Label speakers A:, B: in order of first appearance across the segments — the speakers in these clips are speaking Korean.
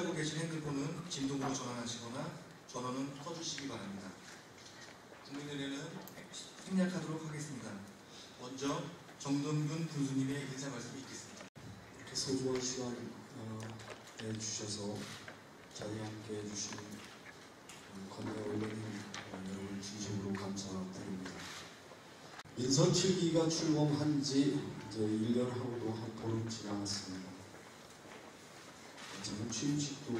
A: 소지하고 계신 핸드폰은 진동으로 전환하시거나 전원은 꺼주시기 바랍니다. 국민의례는 생략하도록 하겠습니다. 먼저 정동균 군수님의 인사 말씀이 있겠습니다.
B: 이렇게 소중한 시간 내주셔서 자리에 함께 해주신 관내 언론인 여러분 진심으로 감사드립니다. 민선 7기가 출범한 지 이제 1년하고도 한 보름 지나갔습니다. 저는 취임식도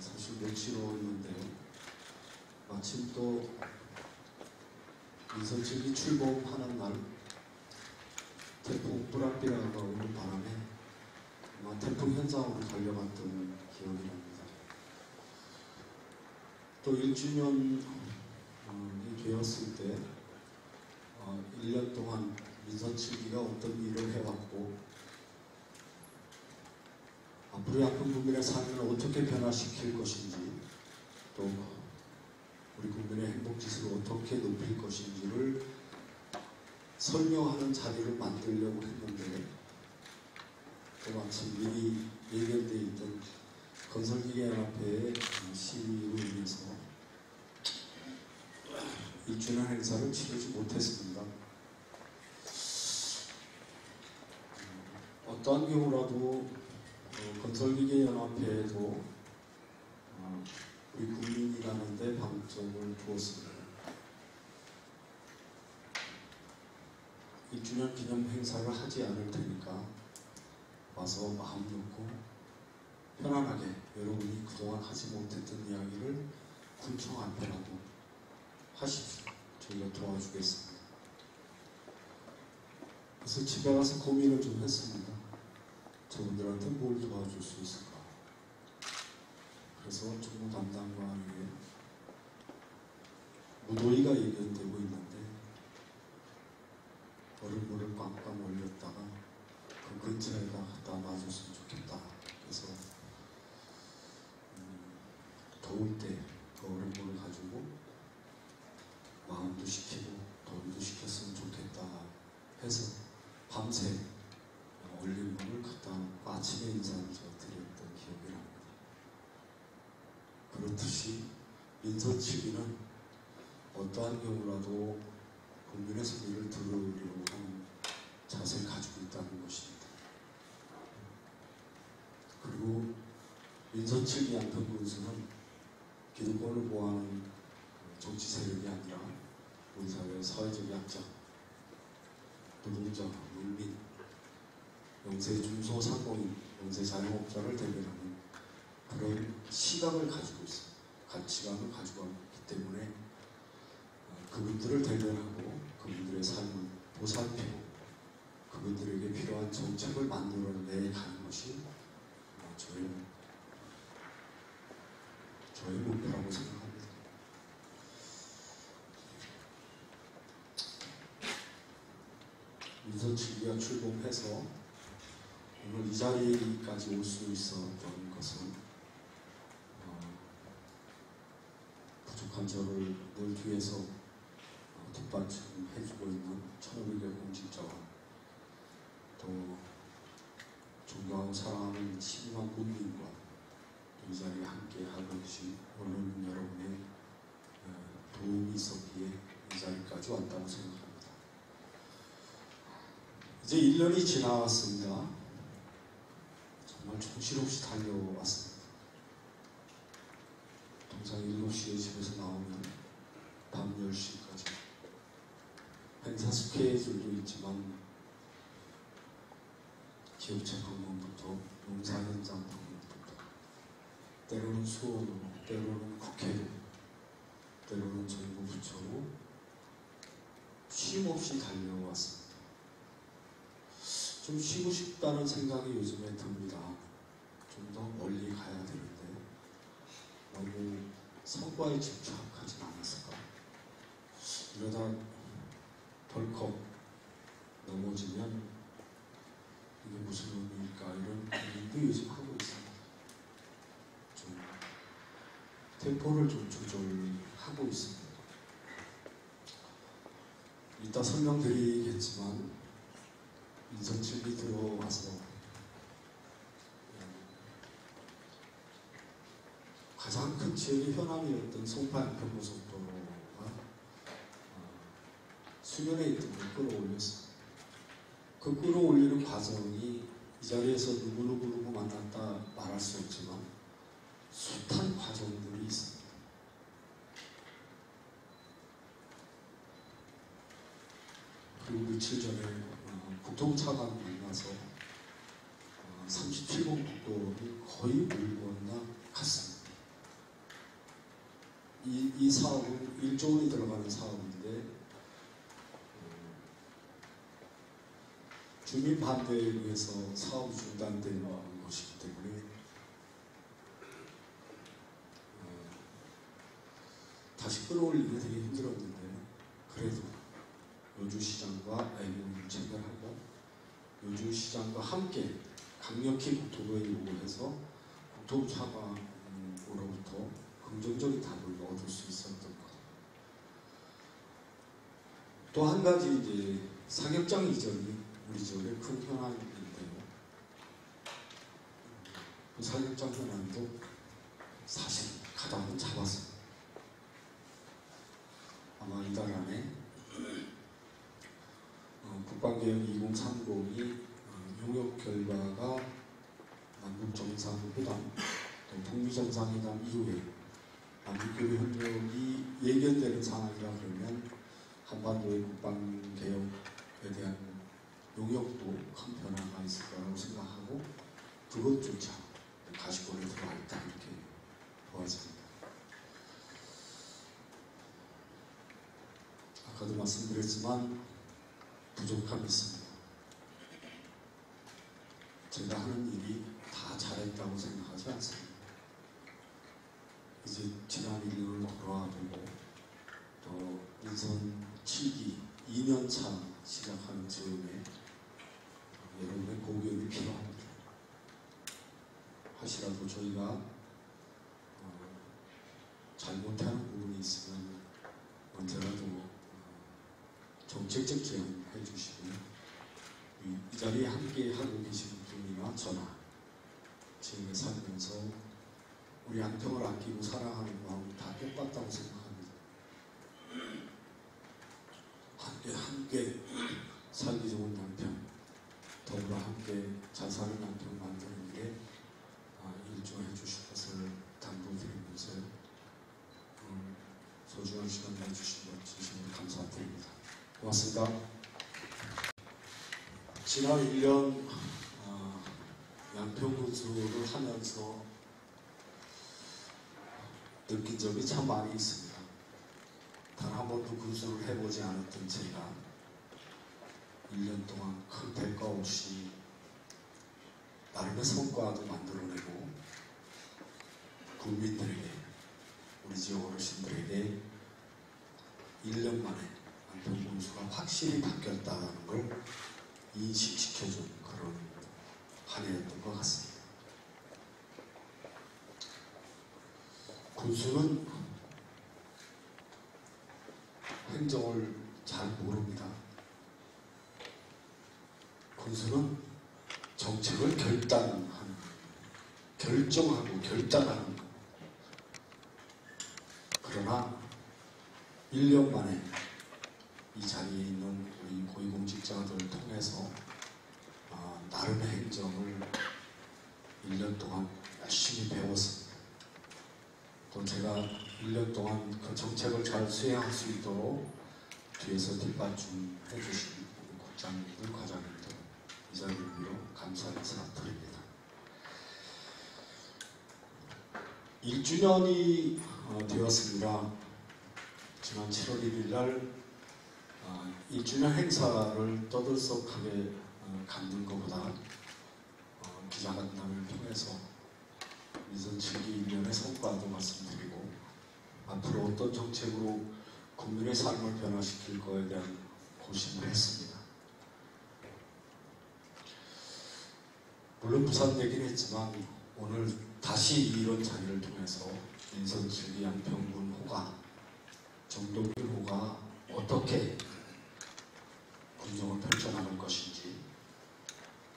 B: 사실 며칠이었는데요. 마침 또 민선 7기 출범하는 날 태풍 뿌라삐라가 오는 바람에 아마 태풍 현장으로 달려갔던 기억이 납니다. 또 1주년이 되었을 때 1년 동안 민선 7기가 어떤 일을 해왔고 앞으로 아픈 국민의 삶을 어떻게 변화시킬 것인지 또 우리 국민의 행복지수를 어떻게 높일 것인지를 설명하는 자리를 만들려고 했는데 또 마침 미리 예견되어 있던 건설기계연합회의 시위로 인해서 1주년 행사를 치르지 못했습니다. 어떠한 경우라도 건설기계연합회에도 우리 국민이라는 데 방점을 두었습니다. 1주년 기념 행사를 하지 않을 테니까 와서 마음 놓고 편안하게 여러분이 그동안 하지 못했던 이야기를 군청 앞에라도 하십시오. 저희가 도와주겠습니다. 그래서 집에 가서 고민을 좀 했습니다. 저분들한테 뭘 도와줄 수 있을까? 그래서 정부 담당과 함께 무더위가 예견되고 있는데 얼음물을 꽝꽝 올렸다가 그 근처에다 갖다 놔줬으면 좋겠다. 그래서 더울 때 그 얼음물을 가지고 마음도 식히고 더위도 식혔으면 좋겠다 해서 밤새 얼음물을 갖다 놓고 아침에 인사를 드렸던 기억이 납니다. 그렇듯이 민선 7기는 어떠한 경우라도 국민의 소리를 들으려고 하는 자세를 가지고 있다는 것입니다. 그리고 민선 7기 안평군수는 기득권을 보호하는 정치 세력이 아니라 우리 사회의 사회적 약자, 노동자, 농민, 영세 중소상공인, 영세 자영업자를 대변하는 그런 시각을 가지고 있습니다. 가치관을 가지고 있기 때문에 그분들을 대변하고 그분들의 삶을 보살피고 그분들에게 필요한 정책을 만들어내가는 것이 저의 목표라고 생각합니다. 민선 7기가 출범해서 오늘 이 자리까지 올 수 있었던 것은 부족한 저를 늘 뒤에서 뒷받침해주고 있는 1500여 공직자와 또 존경하고 사랑하는 12만 국민과 이 자리에 함께 하고 계신 언론 여러분의 도움이 있었기에 이 자리까지 왔다고 생각합니다. 이제 1년이 지나왔습니다. 정말 정신없이 달려왔습니다. 통상 7시에 집에서 나오면 밤 10시까지 행사 스케줄도 있지만 기업체 방문부터 농사 현장 방문부터 때로는 수원으로, 때로는 국회로, 때로는 정부 부처로 쉼 없이 달려왔습니다. 좀 쉬고 싶다는 생각이 요즘에 듭니다. 좀 더 멀리 가야 되는데 너무 성과에 집착하진 않았을까? 이러다 덜컥 넘어지면 이게 무슨 의미일까? 이런 고민도 요즘 하고 있습니다. 좀 템포를 좀 조절하고 있습니다. 이따 설명드리겠지만 민선 7기 들어와서 가장 큰 지역의 현안이었던 송파 양평고속도로가 수면에 있던 걸 끌어올렸습니다. 그 끌어올리는 과정이 이 자리에서 누구 만났다 말할 수 없지만 숱한 과정들이 있습니다. 그리고 며칠 전에 국통차관 만나서 37번 국도를 거의 몰고 온다 같습니다. 이 사업은 1조 원이 들어가는 사업인데 주민 반대에 의해서 사업이 중단되는 것이기 때문에 다시 끌어올리기 되게 힘들었는데 그래도 여주시장과 애국을 체결하고 여주시장과 함께 강력히 국토부에 요구해서 국토부차관으로부터 긍정적인 답을 얻을 수 있었던 것. 또 한 가지 이제 사격장 이전이 우리 지역의 큰 현안인데요. 그 사격장 현안도 사실 가닥은 잡았습니다. 아마 이달 안에 국방개혁 2030이 용역 결과가 남북정상회담 또 북미정상회담 이후에 남북교류 협력이 예견되는 상황이라 그러면 한반도의 국방개혁에 대한 용역도 큰 변화가 있을 거라고 생각하고 그것조차 가시권에 들어가 있다 이렇게 보아집니다. 아까도 말씀드렸지만 부족함이 있습니다. 제가 하는 일이 다 잘했다고 생각하지 않습니다. 이제 지난 1년을 돌아보고 또 인선 7기 2년차 시작하는 즈음에 여러분의 고견이 필요합니다. 하시라도 저희가 잘못하는 부분이 있으면 언제라도 정책적 제안해 주시고요. 이 자리에 함께 하고 계신 분이나 저나 지역에 살면서 우리 양평을 아끼고 사랑하는 마음이 다 똑같다고 생각합니다. 함께 살기 좋은 양평, 더불어 함께 잘 사는 양평을 만드는 일에 일조해 주실 것을 당부드리면서 소중한 시간 내주신 것 진심으로 감사드립니다. 고맙습니다. 지난 1년 양평 군수를 하면서 느낀 점이 참 많이 있습니다. 단 한 번도 군수를 해보지 않았던 제가 1년 동안 큰 대가 없이 나름의 성과도 만들어내고 국민들에게 우리 지역 어르신들에게 1년 만에 양평 군수가 확실히 바뀌었다는 걸 인식시켜준 그런 한 해였던 것 같습니다. 군수는 행정을 잘 모릅니다. 군수는 정책을 결정하고 결단하는 것. 그러나 1년 만에 이 자리에 있는 우리 고위공직자들을 통해서 나름의 행정을 1년 동안 열심히 배웠습니다. 또 제가 1년 동안 그 정책을 잘 수행할 수 있도록 뒤에서 뒷받침 해주신 국장님들, 과장님들 이 자리로 감사 인사 드립니다. 1주년이 되었습니다. 지난 7월 1일 날 1주년 행사를 떠들썩하게 갖는 것보다 기자간담회를 통해서 인선 7기 1년의 성과도 말씀드리고 앞으로 어떤 정책으로 국민의 삶을 변화시킬 거에 대한 고심을 했습니다. 물론 부산되긴 했지만 오늘 다시 이런 자리를 통해서 인선 7기 양평군 호가 정동균 호가 어떻게 군정을 펼쳐나갈 것인지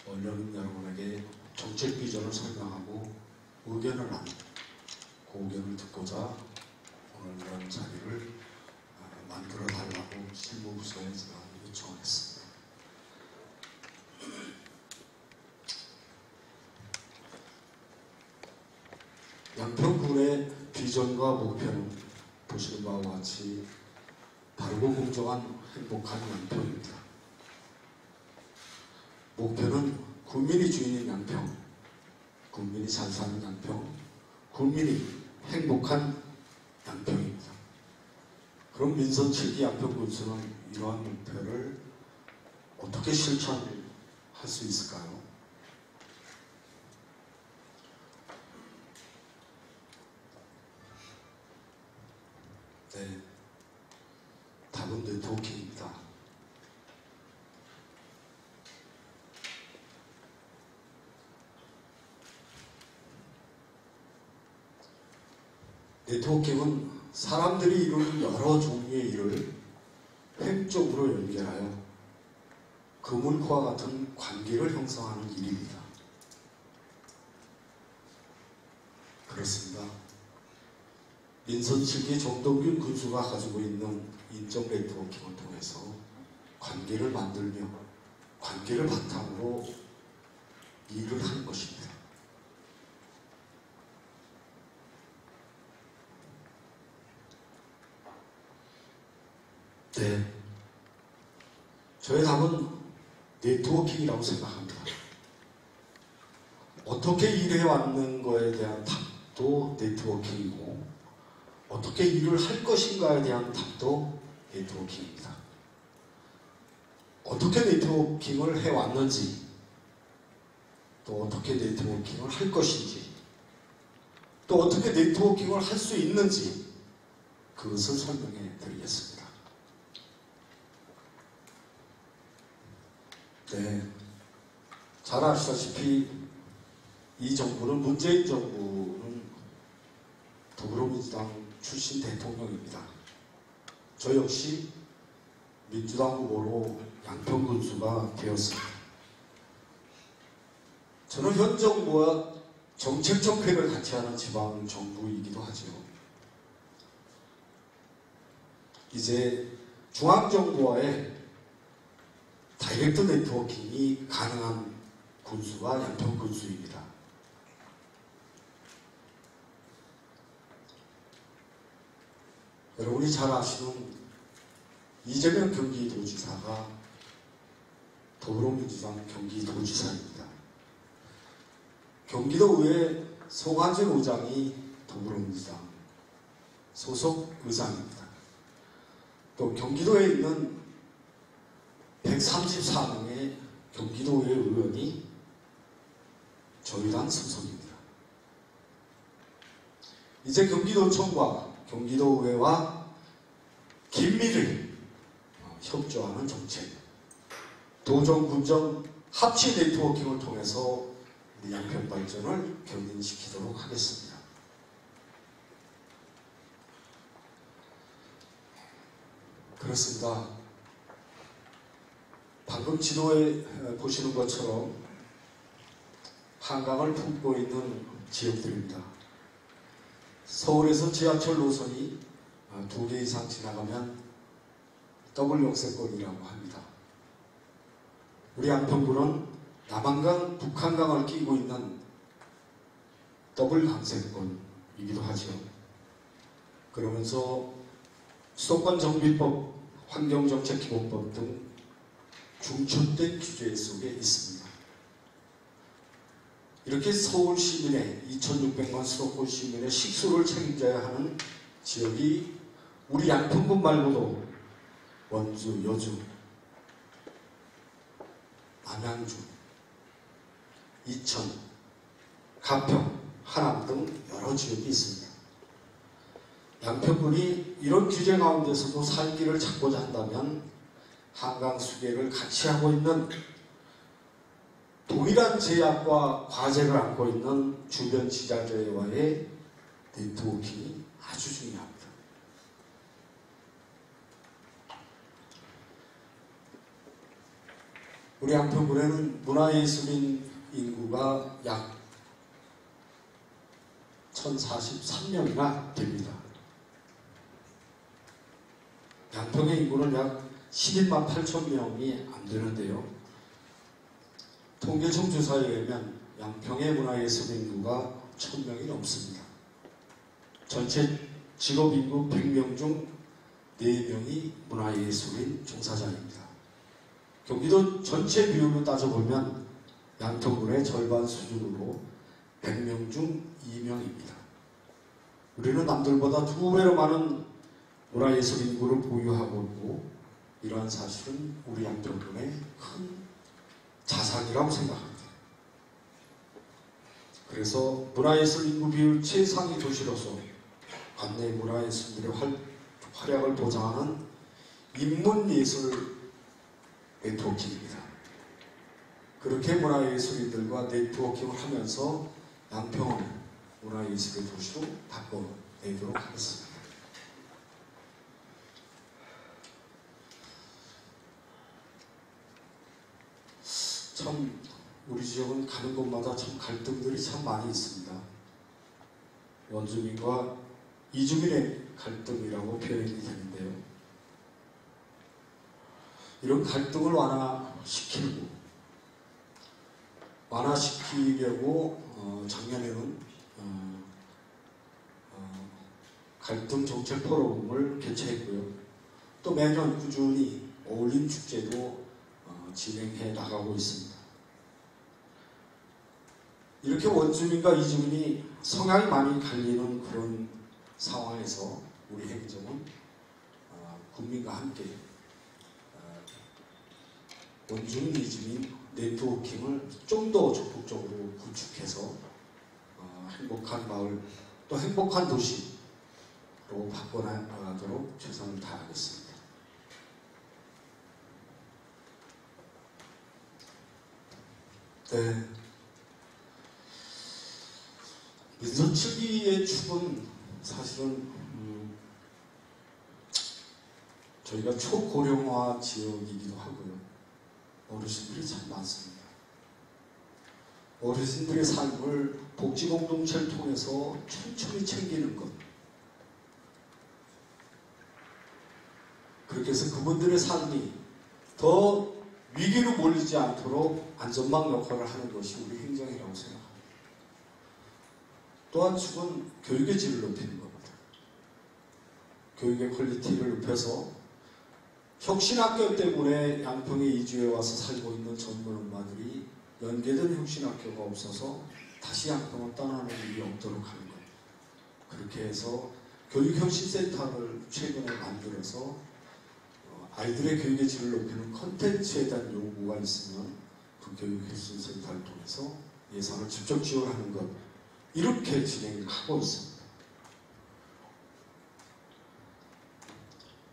B: 언론 여러분에게 정책 비전을 설명하고 의견을 나누고 그 의견을 듣고자 오늘 이런 자리를 만들어 달라고 실무부서에 제가 요청했습니다. 양평군의 비전과 목표는 보시는 바와 같이 바르고 공정한 행복한 양평입니다. 목표는 국민이 주인인 양평, 국민이 잘 사는 양평, 국민이 행복한 양평입니다. 그럼 민선 7기 양평군수는 이러한 목표를 어떻게 실천할 수 있을까요? 네, 답은 네트워킹입니다. 네트워킹은 사람들이 이루는 여러 종류의 일을 획적으로 연결하여 그물과 같은 관계를 형성하는 일입니다. 그렇습니다. 민선 7기 정동균 군수가 가지고 있는 인적 네트워킹을 통해서 관계를 만들며 관계를 바탕으로 일을 하는 것입니다. 네, 저의 답은 네트워킹이라고 생각합니다. 어떻게 일해왔는 거에 대한 답도 네트워킹이고 어떻게 일을 할 것인가에 대한 답도 네트워킹입니다. 어떻게 네트워킹을 해왔는지 또 어떻게 네트워킹을 할 것인지 또 어떻게 네트워킹을 할 수 있는지 그것을 설명해 드리겠습니다. 네, 잘 아시다시피 이 정부는 문재인 정부는 더불어민주당 출신 대통령입니다. 저 역시 민주당 후보로 양평군수가 되었습니다. 저는 현 정부와 정책적 획을 같이 하는 지방 정부이기도 하죠. 이제 중앙정부와의 다이렉트 네트워킹이 가능한 군수가 양평군수입니다. 여러분이 잘 아시는 이재명 경기도지사가 더불어민주당 경기도지사입니다. 경기도의회 송하진 의장이 더불어민주당 소속 의장입니다. 또 경기도에 있는 134명의 경기도의회 의원이 저희 당 소속입니다. 이제 경기도청과 경기도의회와 긴밀히 협조하는 정책, 도정, 군정 합치 네트워킹을 통해서 우리 양평 발전을 견인시키도록 하겠습니다. 그렇습니다. 방금 지도에 보시는 것처럼 한강을 품고 있는 지역들입니다. 서울에서 지하철 노선이 2개 이상 지나가면 더블 역세권이라고 합니다. 우리 양평구는 남한강, 북한강을 끼고 있는 더블 강세권이기도 하죠. 그러면서 수도권 정비법, 환경정책기본법 등 중첩된 규제 속에 있습니다. 이렇게 서울 시민의 2600만 수도권 시민의 식수를 책임져야 하는 지역이 우리 양평군 말고도 원주, 여주, 남양주, 이천, 가평, 하남 등 여러 지역이 있습니다. 양평군이 이런 규제 가운데서도 살 길을 찾고자 한다면 한강 수계를 같이 하고 있는 동일한 제약과 과제를 안고 있는 주변 지자체와의 네트워킹이 아주 중요합니다. 우리 양평군에는 문화예술인 인구가 약 1043명이나 됩니다. 양평의 인구는 약 11만 8천 명이 안 되는데요. 통계청 조사에 의하면 양평의 문화예술 인구가 1000명이 넘습니다. 전체 직업인구 100명 중 4명이 문화예술인 종사자입니다. 경기도 전체 비율로 따져보면 양평군의 절반 수준으로 100명 중 2명입니다. 우리는 남들보다 2배로 많은 문화예술 인구를 보유하고 있고 이러한 사실은 우리 양평군의 큰 자산이라고 생각합니다. 그래서 문화예술 인구 비율 최상위 도시로서 관내 문화예술들의 활약을 보장하는 인문예술 네트워킹입니다. 그렇게 문화예술인들과 네트워킹을 하면서 양평을 문화예술의 도시로 바꿔내도록 하겠습니다. 참 우리 지역은 가는 곳마다 참 갈등들이 참 많이 있습니다. 원주민과 이주민의 갈등이라고 표현이 되는데요. 이런 갈등을 완화시키려고 작년에는 갈등 정책 포럼을 개최했고요. 또 매년 꾸준히 어울림 축제도 진행해 나가고 있습니다. 이렇게 원주민과 이주민이 성향이 많이 갈리는 그런 상황에서 우리 행정은 국민과 함께 원주민, 이주민 네트워킹을 좀 더 적극적으로 구축해서 행복한 마을 또 행복한 도시로 바꿔나가도록 최선을 다하겠습니다. 네. 민선 7기의 축은 사실은 저희가 초고령화 지역이기도 하고요. 어르신들이 참 많습니다. 어르신들의 삶을 복지공동체를 통해서 천천히 챙기는 것. 그렇게 해서 그분들의 삶이 더 위기로 몰리지 않도록 안전망 역할을 하는 것이 우리 행정이라고 생각합니다. 또한 축은 교육의 질을 높이는 겁니다. 교육의 퀄리티를 높여서 혁신학교 때문에 양평에 이주해 와서 살고 있는 젊은 엄마들이 연계된 혁신학교가 없어서 다시 양평을 떠나는 일이 없도록 하는 것. 그렇게 해서 교육혁신센터를 최근에 만들어서 아이들의 교육의 질을 높이는 컨텐츠에 대한 요구가 있으면 그 교육혁신센터를 통해서 예산을 직접 지원하는 것. 이렇게 진행하고 있습니다.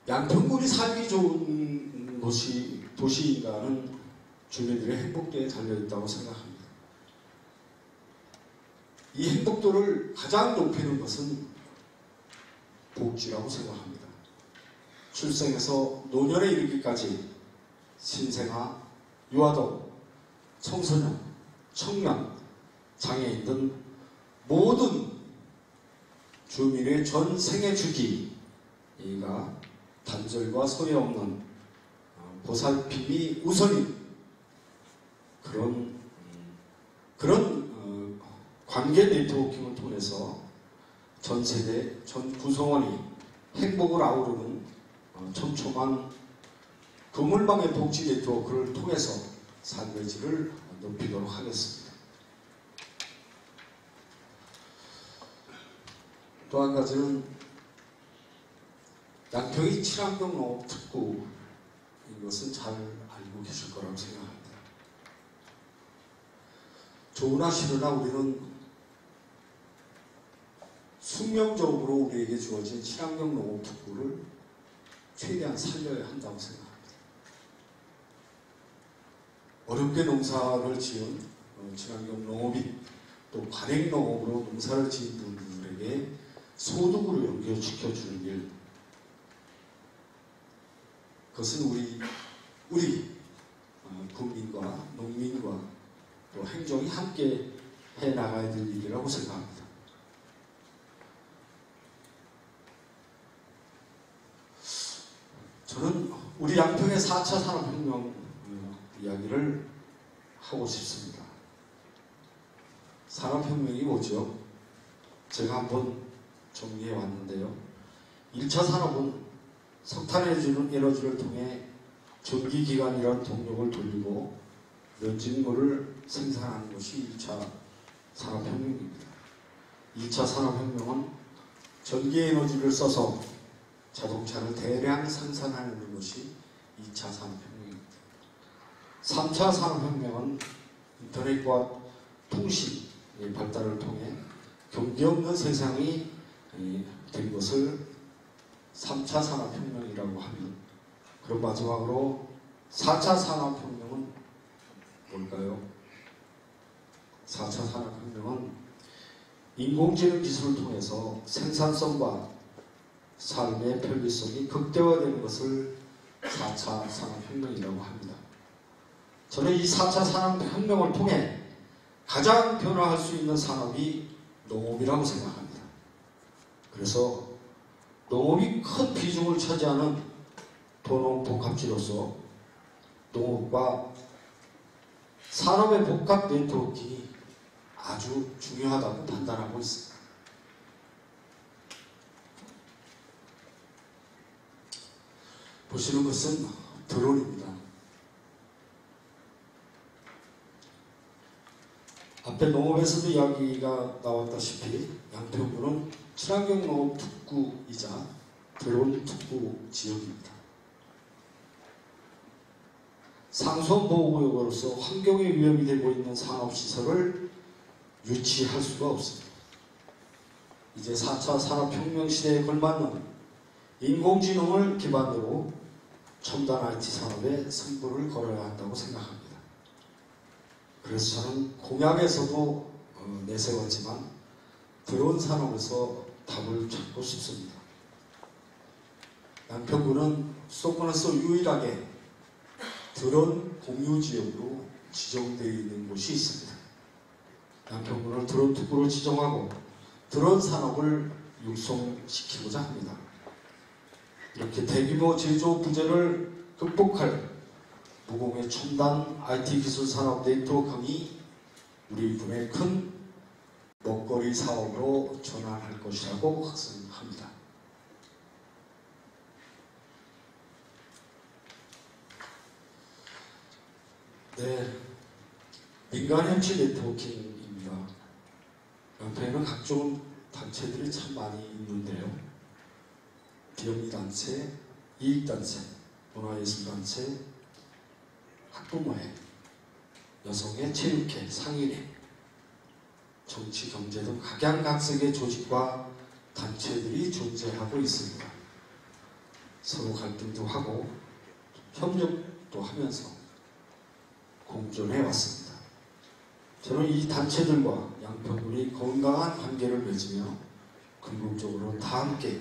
B: 양평군이 살기 좋은 도시인가는 주민들의 행복도에 달려있다고 생각합니다. 이 행복도를 가장 높이는 것은 복지라고 생각합니다. 출생에서 노년에 이르기까지 신생아, 유아동, 청소년, 청년, 장애인 등 모든 주민의 전 생애 주기가 단절과 소리 없는 보살핌이 우선인 그런 관계 네트워킹을 통해서 전 세대, 전 구성원이 행복을 아우르는 촘촘한 그물망의 복지 네트워크를 통해서 삶의 질을 높이도록 하겠습니다. 또 한 가지는 양평이 친환경 농업 특구인 것은 잘 알고 계실 거라고 생각합니다. 좋으나 싫으나 우리는 숙명적으로 우리에게 주어진 친환경 농업 특구를 최대한 살려야 한다고 생각합니다. 어렵게 농사를 지은 친환경 농업인 또 관행농업으로 농사를 지은 분들에게 소득으로 연결시켜주는 일, 그것은 우리 국민과 농민과 또 행정이 함께 해나가야 될 일이라고 생각합니다. 우리 양평의 4차 산업혁명 이야기를 하고 싶습니다. 산업혁명이 뭐죠? 제가 한번 정리해 왔는데요. 1차 산업은 석탄 에너지를 통해 전기기관이라는 동력을 돌리고 면직물을 생산하는 것이 1차 산업혁명입니다. 2차 산업혁명은 전기에너지를 써서 자동차를 대량 생산하는 것이 2차 산업혁명입니다. 3차 산업혁명은 인터넷과 통신의 발달을 통해 경계 없는 세상이 된 것을 3차 산업혁명이라고 하면, 그럼 마지막으로 4차 산업혁명은 뭘까요? 4차 산업혁명은 인공지능 기술을 통해서 생산성과 삶의 편리성이 극대화되는 것을 4차 산업혁명이라고 합니다. 저는 이 4차 산업혁명을 통해 가장 변화할 수 있는 산업이 농업이라고 생각합니다. 그래서 농업이 큰 비중을 차지하는 도농복합지로서 농업과 산업의 복합 네트워킹이 아주 중요하다고 판단하고 있습니다. 보시는 것은 드론입니다. 앞에 농업에서도 이야기가 나왔다시피 양평구는 친환경 농업 특구이자 드론 특구 지역입니다. 상수원 보호구역으로서 환경에 위험이 되고 있는 산업시설을 유치할 수가 없습니다. 이제 4차 산업혁명 시대에 걸맞는 인공지능을 기반으로 첨단 IT 산업에 승부를 걸어야 한다고 생각합니다. 그래서 저는 공약에서도 내세웠지만 드론 산업에서 답을 찾고 싶습니다. 양평구는 수도권에서 유일하게 드론 공유지역으로 지정되어 있는 곳이 있습니다. 양평구를 드론 특구로 지정하고 드론 산업을 육성시키고자 합니다. 이렇게 대규모 제조 부재를 극복할 무공의 첨단 IT 기술 산업 네트워크이 우리 군의 큰 먹거리 사업으로 전환할 것이라고 확신합니다. 네, 민간 협치 네트워킹입니다. 양평에는 각종 단체들이 참 많이 있는데요. 비영리단체, 이익단체, 문화예술단체, 학부모회, 여성의 체육회, 상인회, 정치, 경제 등 각양각색의 조직과 단체들이 존재하고 있습니다. 서로 갈등도 하고 협력도 하면서 공존해 왔습니다. 저는 이 단체들과 양평군이 건강한 관계를 맺으며 근본적으로 다 함께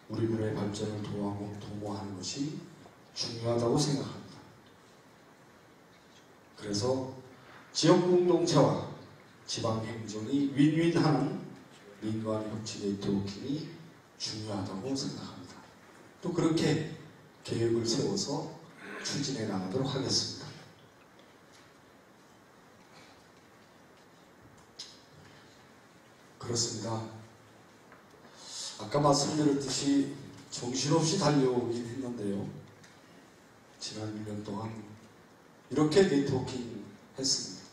B: 우리 군의 발전을 도모하는 것이 중요하다고 생각합니다. 그래서 지역 공동체와 지방 행정이 윈윈하는 민간 협치 네트워킹이 중요하다고 생각합니다. 또 그렇게 계획을 세워서 추진해 나가도록 하겠습니다. 그렇습니다. 아까 말씀드렸듯이 정신없이 달려오긴 했는데요. 지난 1년 동안 이렇게 네트워킹 했습니다.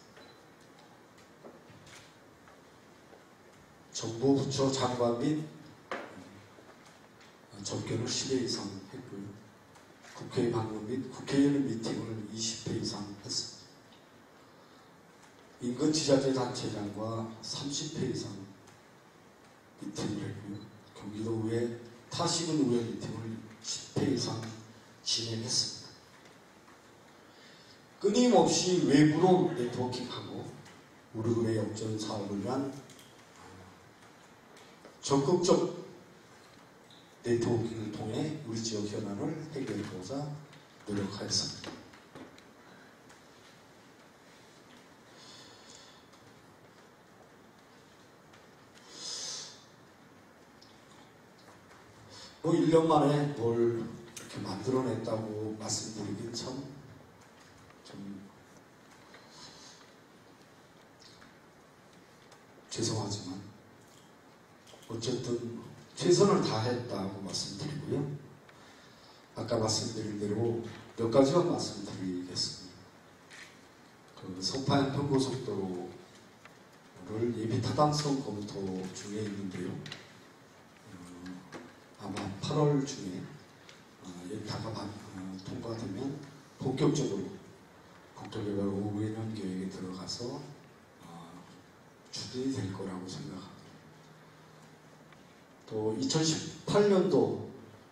B: 정부 부처 장관 및 접견을 10회 이상 했고요. 국회 방문 및 국회의원 미팅을 20회 이상 했습니다. 인근 지자체 단체장과 30회 이상 미팅을 했고요. 경기도의회 타시군 의회 미팅을 10회 이상 진행했습니다. 끊임없이 외부로 네트워킹하고 우리 군의 역전 사업을 위한 적극적 네트워킹을 통해 우리 지역 현안을 해결하고자 노력하였습니다. 뭐 1년 만에 뭘 이렇게 만들어냈다고 말씀드리긴 참 좀 죄송하지만 어쨌든 최선을 다했다고 말씀드리고요. 아까 말씀드린 대로 몇 가지만 말씀드리겠습니다. 그 성파현 평고속도로를 예비 타당성 검토 중에 있는데요. 아마 8월 중에 예타가 통과되면 본격적으로 국토개발 5개년 계획에 들어가서 추진이 될 거라고 생각합니다. 또 2018년도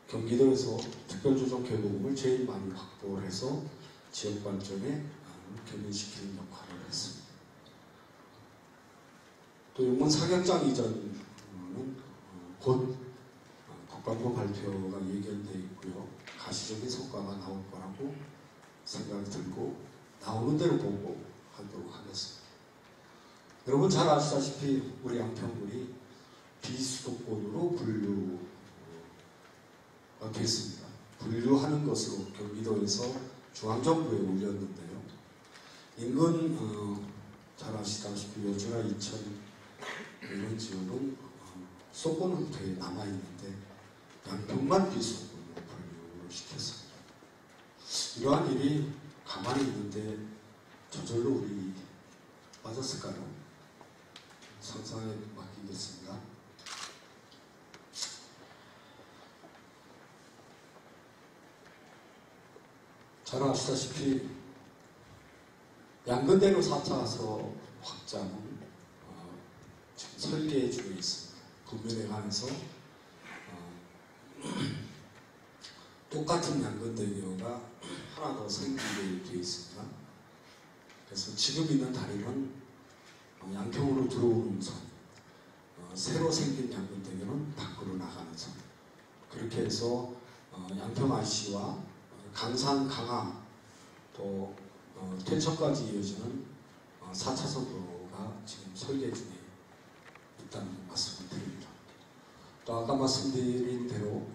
B: 경기도에서 특별조정 개도금을 제일 많이 확보를 해서 지역 발전에 견인시키는 역할을 했습니다. 또 용문 사격장 이전은 곧 국방부 발표가 예견되어 있고요. 가시적인 성과가 나올 거라고 생각이 들고 나오는 대로 보고 하도록 하겠습니다. 여러분 잘 아시다시피 우리 양평군이 비수도권으로 분류가 됐습니다. 분류하는 것으로 경기도에서 중앙정부에 올렸는데요. 인근 잘 아시다시피 여주나 이천 이런 지역은 수도권 후퇴에 남아있는데 양평만 비수도권으로 분류를 시켰습니다. 이러한 일이 가만히 있는데 저절로 우리 맞았을까요? 상상에 맡기겠습니다. 잘 아시다시피 양근대로 4차선 확장은 지금 설계 중에 있습니다. 국면에 관해서 똑같은 양근대교가 하나 더 생기게 되어 있습니다. 그래서 지금 있는 다리는 양평으로 들어오는 선, 새로 생긴 양근대교는 밖으로 나가는 선. 그렇게 해서 양평 IC와 강산, 강화, 또 퇴천까지 이어지는 4차선 도로가 지금 설계 중에 있다는 말씀을 드립니다. 또 아까 말씀드린 대로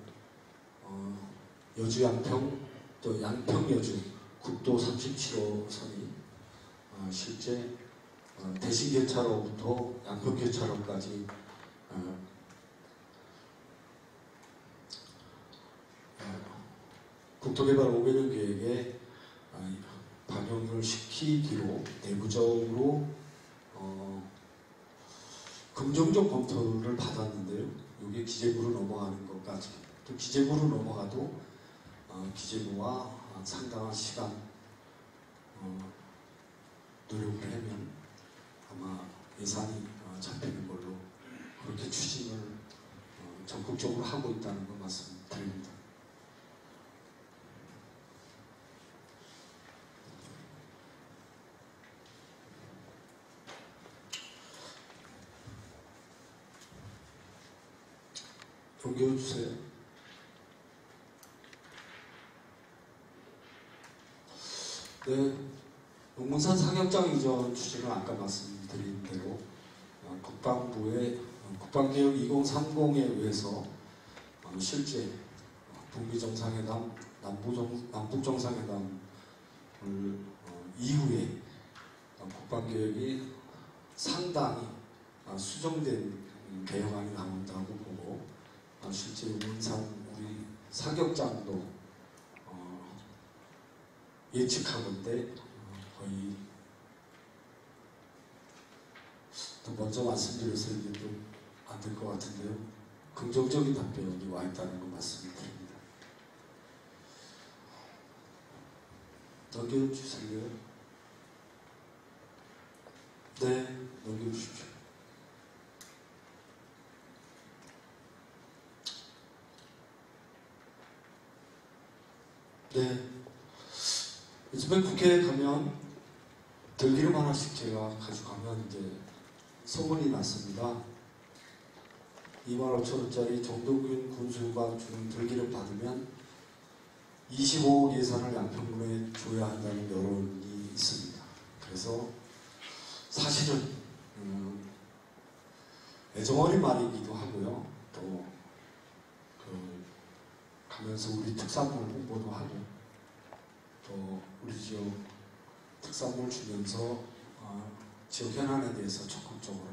B: 여주 양평, 또 양평 여주 국도 37호선이 실제 대신교차로부터 양평교차로까지 국토개발 5개년 계획에 반영을 시키기로 내부적으로 긍정적 검토를 받았는데요. 이게 기재부로 넘어가는 것까지 또 기재부로 넘어가도 기재부와 상당한 시간 노력을 하면 아마 예산이 잡히는 걸로 그렇게 추진을 적극적으로 하고 있다는 걸 말씀드립니다. 넘겨주세요. 네, 용문산 사격장 이전 추진은 아까 말씀드린 대로 국방부의 국방개혁 2030에 의해서 실제 북미정상회담, 남북정상회담을 이후에 국방개혁이 상당히 수정된 개혁안이 나온다고 보고 실제 용문산 우리 사격장도 예측하건대 거의 또 먼저 말씀드려서 이게 좀 안 될 것 같은데요. 긍정적인 답변이 와 있다는 거 말씀을 드립니다. 넘겨주실래요? 네, 넘겨주십시오. 네. 요즘에 국회에 가면 들기름 하나씩 제가 가져가면 이제 소문이 났습니다. 25,000원짜리 정동균 군수가 주는 들기름 받으면 25억 예산을 양평군에 줘야 한다는 여론이 있습니다. 그래서 사실은 애정어린 말이기도 하고요. 또 가면서 우리 특산물 홍보도 하고 또 우리 지역 특산물 주면서 지역 현안에 대해서 적극적으로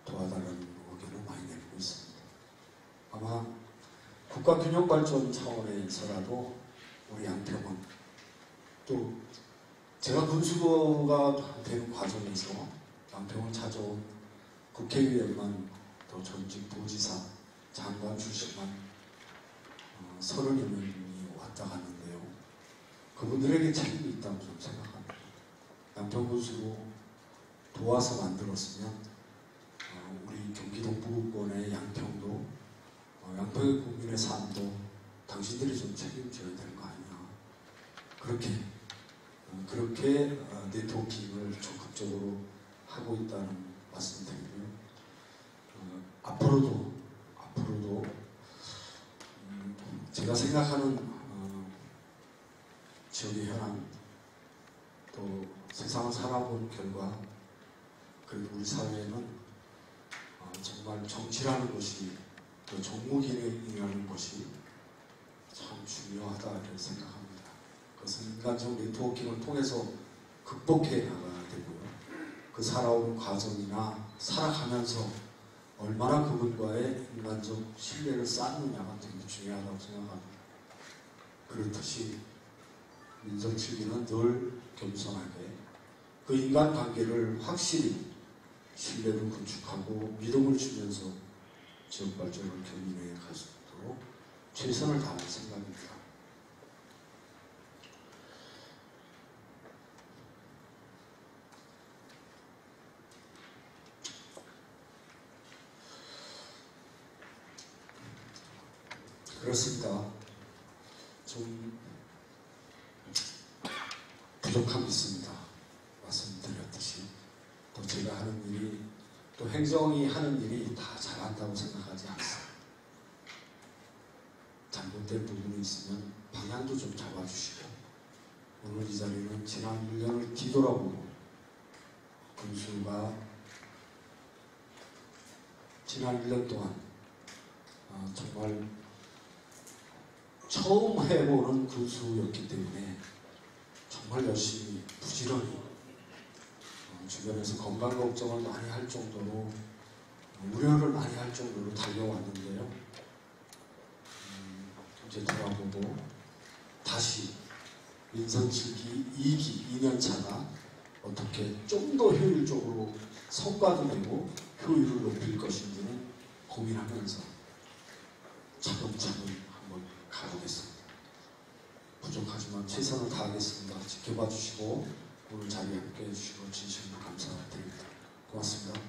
B: 도와달라는 의견을 많이 내리고 있습니다. 아마 국가균형발전 차원에서라도 우리 양평은 또 제가 군수가 되는 과정에서 양평을 찾아온 국회의원만 또 전직 도지사, 장관 출신만 30여 명이 왔다 갔는데요. 그분들에게 책임이 있다고 저는 생각합니다. 양평군수로 도와서 만들었으면 우리 경기 동부권의 양평도 양평의 국민의 삶도 당신들이 좀 책임져야 되는 거 아니냐. 그렇게 네트워킹을 적극적으로 하고 있다는 말씀드리고요. 앞으로도 제가 생각하는 지역의 현안 또 세상을 살아본 결과 그리고 우리 사회에는 정말 정치라는 것이 또 정무기능이라는 것이 참 중요하다 이렇게 생각합니다. 그것은 인간적 네트워킹을 통해서 극복해 나가야 되고요. 그 살아온 과정이나 살아가면서 얼마나 그분과의 인간적 신뢰를 쌓느냐가 되게 중요하다고 생각합니다. 그렇듯이 민정치기는 늘 겸손하게 그 인간관계를 확실히 신뢰를 구축하고 믿음을 주면서 지역 발전을 견인해 갈 수 있도록 최선을 다할 생각입니다. 그렇습니다. 좀 부족함이 있습니다. 말씀드렸듯이 또 제가 하는 일이 또 행정이 하는 일이 다 잘한다고 생각하지 않습니다. 잘못된 부분이 있으면 방향도 좀 잡아주시고 오늘 이 자리는 지난 1년을 뒤돌아보고 군수가 지난 1년 동안 정말 처음 해보는 군수였기 때문에 정말 열심히 부지런히 주변에서 건강 걱정을 많이 할 정도로 우려를 많이 할 정도로 달려왔는데요. 이제 돌아보고 다시 민선 7기 2기 2년차가 어떻게 좀 더 효율적으로 성과도 내고 효율을 높일 것인지는 고민하면서 차근차근 한번 가보겠습니다. 부족하지만 최선을 다하겠습니다. 지켜봐 주시고 오늘 자리에 함께 해주시고 진심으로 감사드립니다. 고맙습니다.